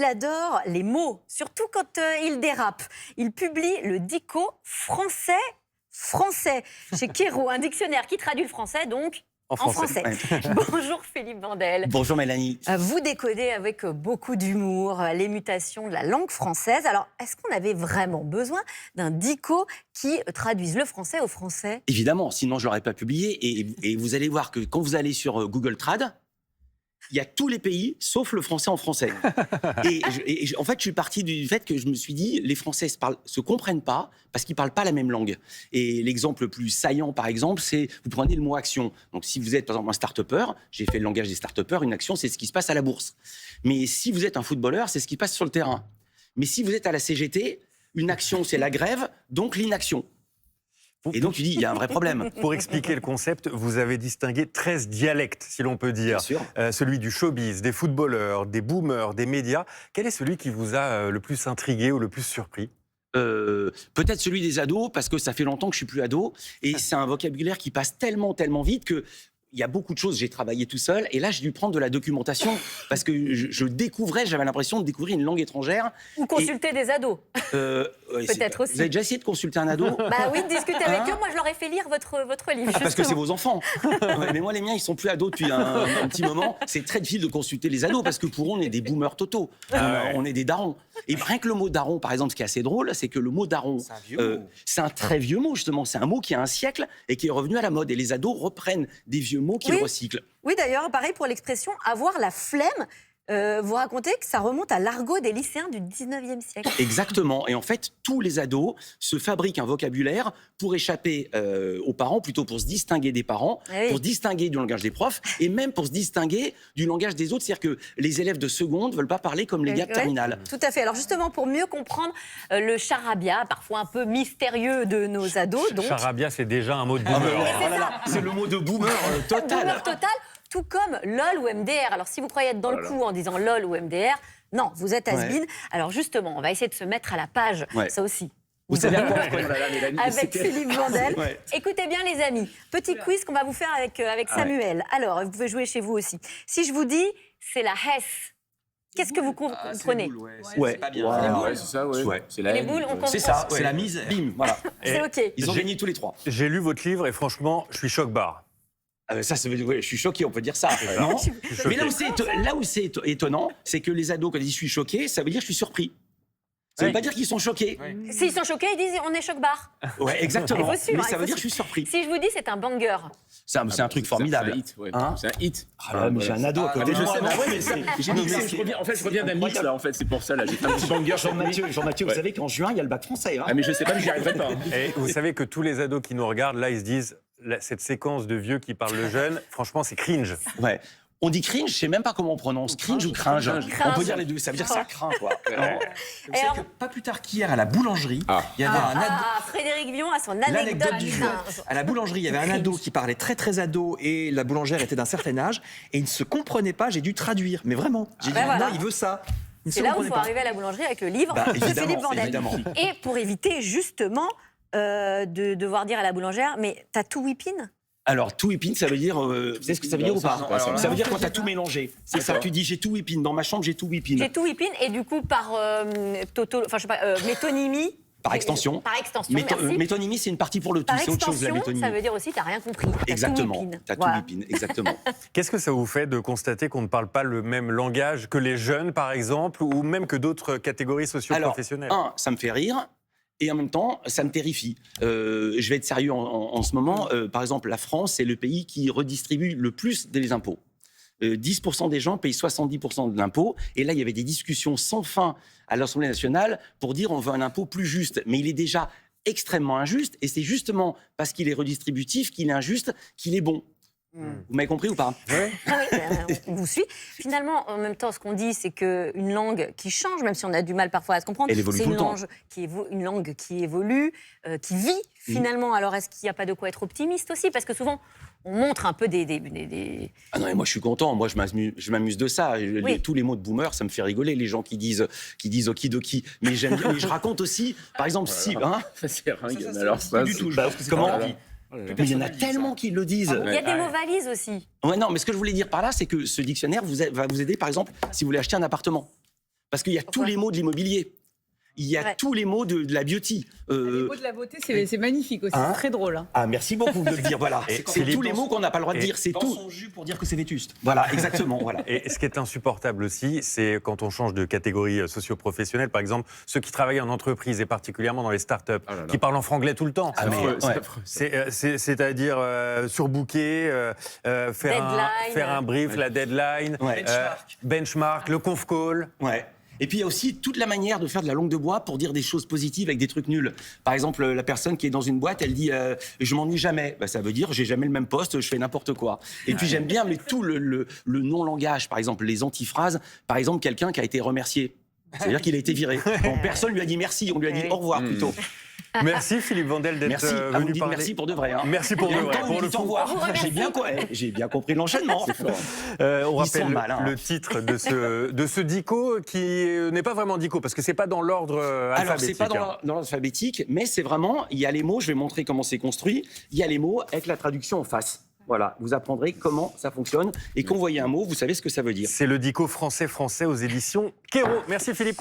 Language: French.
il adore les mots, surtout quand il dérape. Il publie le dico français chez Kero, un dictionnaire qui traduit le français, donc en français. Ouais. Bonjour Philippe Vandel. Bonjour Mélanie. Vous décodez avec beaucoup d'humour les mutations de la langue française. Alors, est-ce qu'on avait vraiment besoin d'un dico qui traduise le français au français? Évidemment, sinon je ne l'aurais pas publié. Et vous allez voir que quand vous allez sur Google Trad, il y a tous les pays, sauf le français en français. En fait, je suis parti du fait que je me suis dit, les Français se comprennent pas parce qu'ils parlent pas la même langue. Et l'exemple le plus saillant, par exemple, c'est, vous prenez le mot action. Donc, si vous êtes, par exemple, un start-upper, j'ai fait le langage des start-uppers, une action, c'est ce qui se passe à la bourse. Mais si vous êtes un footballeur, c'est ce qui passe sur le terrain. Mais si vous êtes à la CGT, une action, c'est la grève, donc l'inaction. Et donc, tu dis, il y a un vrai problème. Pour expliquer le concept, vous avez distingué 13 dialectes, si l'on peut dire. Bien sûr. Celui du showbiz, des footballeurs, des boomers, des médias. Quel est celui qui vous a le plus intrigué ou le plus surpris ? Peut-être celui des ados, parce que ça fait longtemps que je suis plus ado. Et c'est un vocabulaire qui passe tellement vite que... Il y a beaucoup de choses, j'ai travaillé tout seul, et là, j'ai dû prendre de la documentation, parce que j'avais l'impression de découvrir une langue étrangère. Ou consulter des ados. Peut-être aussi. Vous avez déjà essayé de consulter un ado? Bah oui, de discuter avec eux. Moi, je leur ai fait lire votre livre. Parce que c'est vos enfants. Ouais, mais moi, les miens, ils sont plus ados depuis un petit moment. C'est très difficile de consulter les ados, parce que pour eux, on est des boomers totaux. On est des darons. Et rien que le mot daron, par exemple, ce qui est assez drôle, c'est que le mot daron, c'est un très vieux mot, justement. C'est un mot qui a un siècle et qui est revenu à la mode. Et les ados reprennent des vieux mots qu'ils recyclent. Oui, d'ailleurs, pareil pour l'expression « avoir la flemme ». Vous racontez que ça remonte à l'argot des lycéens du 19e siècle. Exactement. Et en fait, tous les ados se fabriquent un vocabulaire pour échapper aux parents, plutôt pour se distinguer des parents, pour se distinguer du langage des profs, et même pour se distinguer du langage des autres. C'est-à-dire que les élèves de seconde ne veulent pas parler comme les gars de terminale. Tout à fait. Alors justement, pour mieux comprendre le charabia, parfois un peu mystérieux de nos ados... Donc... Charabia, c'est déjà un mot de boomer. C'est le mot de boomer total. Boomer total. Tout comme LOL ou MDR. Alors, si vous croyez être dans le coup en disant LOL ou MDR, non, vous êtes has-been. Alors, justement, on va essayer de se mettre à la page, ça aussi. Vous savez à quoi avec Philippe Vandel. Écoutez bien, les amis. Petit quiz qu'on va vous faire avec Samuel. Alors, vous pouvez jouer chez vous aussi. Si je vous dis, c'est la Hesse, qu'est-ce que vous comprenez? C'est pas bien. C'est ça, ouais. Les boules, on comprend. C'est ça, c'est la mise. Bim, voilà. C'est OK. Ils ont gagné tous les trois. J'ai lu votre livre et franchement, je suis choc-barre. Ça veut dire, je suis choqué, on peut dire ça. Non. Mais là où c'est étonnant, c'est que les ados, quand ils disent je suis choqué, ça veut dire je suis surpris. Ça veut pas dire qu'ils sont choqués. S'ils sont choqués, ils disent on est choc-barre. Ouais, exactement. Mais ça veut dire je suis surpris. Si je vous dis c'est un banger. C'est un truc formidable. C'est un hit. Mais j'ai un ado à côté de moi. En fait, je reviens d'un mix, là, en fait, c'est pour ça, là. J'ai fait un petit banger. Jean-Mathieu, vous savez qu'en juin, il y a le bac français. Mais je sais pas, mais j'y arriverai pas. Et vous savez que tous les ados qui nous regardent, là, ils se disent, cette séquence de vieux qui parlent le jeune, franchement, c'est cringe. Ouais. On dit cringe, je sais même pas comment on prononce. Cringe ou cringe. On peut dire les deux, ça veut dire que ça craint, quoi. Vous savez que pas plus tard qu'hier, à la boulangerie, il y avait un ado... Frédéric Villon a son anecdote du jour. À la boulangerie, il y avait un ado qui parlait très ado et la boulangère était d'un certain âge et il ne se comprenait pas, j'ai dû traduire. Mais vraiment, j'ai dit non, il veut ça. C'est là où il faut arriver à la boulangerie avec le livre de Philippe Vandel. Évidemment. Et pour éviter justement de devoir dire à la boulangère, mais t'as tout whipping? Alors, tout whipping, ça veut dire... vous savez ce que ça veut dire ou pas? Ça veut dire quand t'as tout mélangé. C'est ça, tu dis j'ai tout whipping. Dans ma chambre, j'ai tout whipping. J'ai tout whipping et du coup, par métonymie... Par extension. Par extension, merci. Métonymie, c'est une partie pour le tout. C'est autre chose, la métonymie. Ça veut dire aussi t'as rien compris. Exactement. T'as tout whipping, exactement. Qu'est-ce que ça vous fait de constater qu'on ne parle pas le même langage que les jeunes, par exemple, ou même que d'autres catégories socio-professionnelles? Alors, ça me fait rire. Et en même temps, ça me terrifie. Je vais être sérieux en ce moment. Par exemple, la France, c'est le pays qui redistribue le plus des impôts. 10% des gens payent 70% de l'impôt. Et là, il y avait des discussions sans fin à l'Assemblée nationale pour dire on veut un impôt plus juste. Mais il est déjà extrêmement injuste. Et c'est justement parce qu'il est redistributif qu'il est injuste qu'il est bon. Vous m'avez compris ou pas? On vous suit. Finalement, en même temps, ce qu'on dit, c'est qu'une langue qui change, même si on a du mal parfois à se comprendre, c'est une langue qui évolue, qui vit finalement. Alors, est-ce qu'il n'y a pas de quoi être optimiste aussi? Parce que souvent, on montre un peu des... Ah non, mais moi je suis content, moi je m'amuse de ça. Tous les mots de boomer, ça me fait rigoler, les gens qui disent okidoki. Mais j'aime bien, mais je raconte aussi, par exemple, si... C'est ringue, alors ça, du tout. Comment? Mais il y en a tellement qui le disent. Il y a des mots valises aussi. Ouais, non, mais ce que je voulais dire par là, c'est que ce dictionnaire va vous aider, par exemple, si vous voulez acheter un appartement. Parce qu'il y a tous les mots de l'immobilier. Il y a tous les mots de la beauty. Les mots de la beauté, c'est magnifique aussi, c'est très drôle. Hein. Ah, merci beaucoup de le dire. Voilà, c'est tous les mots qu'on n'a pas le droit de dire. C'est tout. Son jus pour dire que c'est vétuste. Voilà, exactement. Voilà. Et ce qui est insupportable aussi, c'est quand on change de catégorie socio-professionnelle, par exemple, ceux qui travaillent en entreprise et particulièrement dans les startups, qui parlent en franglais tout le temps. Ah, C'est-à-dire surbooker, faire un brief, la deadline, benchmark, le conf call. Ouais. Et puis il y a aussi toute la manière de faire de la langue de bois pour dire des choses positives avec des trucs nuls. Par exemple, la personne qui est dans une boîte, elle dit je m'ennuie jamais. Ça veut dire j'ai jamais le même poste, je fais n'importe quoi. Et puis j'aime bien mais tout le non-langage, par exemple les antiphrases. Par exemple, quelqu'un qui a été remercié. C'est-à-dire qu'il a été viré. Bon, personne lui a dit merci, on lui a dit au revoir plutôt. Merci Philippe Vandel d'être venu parler. Merci pour de vrai. Hein. Merci pour de vrai. Pour le au revoir. J'ai bien compris l'enchaînement. On rappelle malins, le titre de ce dico qui n'est pas vraiment dico parce que c'est pas dans l'ordre alphabétique. Alors c'est pas dans l'ordre alphabétique, mais c'est vraiment il y a les mots. Je vais montrer comment c'est construit. Il y a les mots avec la traduction en face. Voilà, vous apprendrez comment ça fonctionne et quand vous voyez un mot, vous savez ce que ça veut dire. C'est le dico français aux éditions Kéro. Merci Philippe.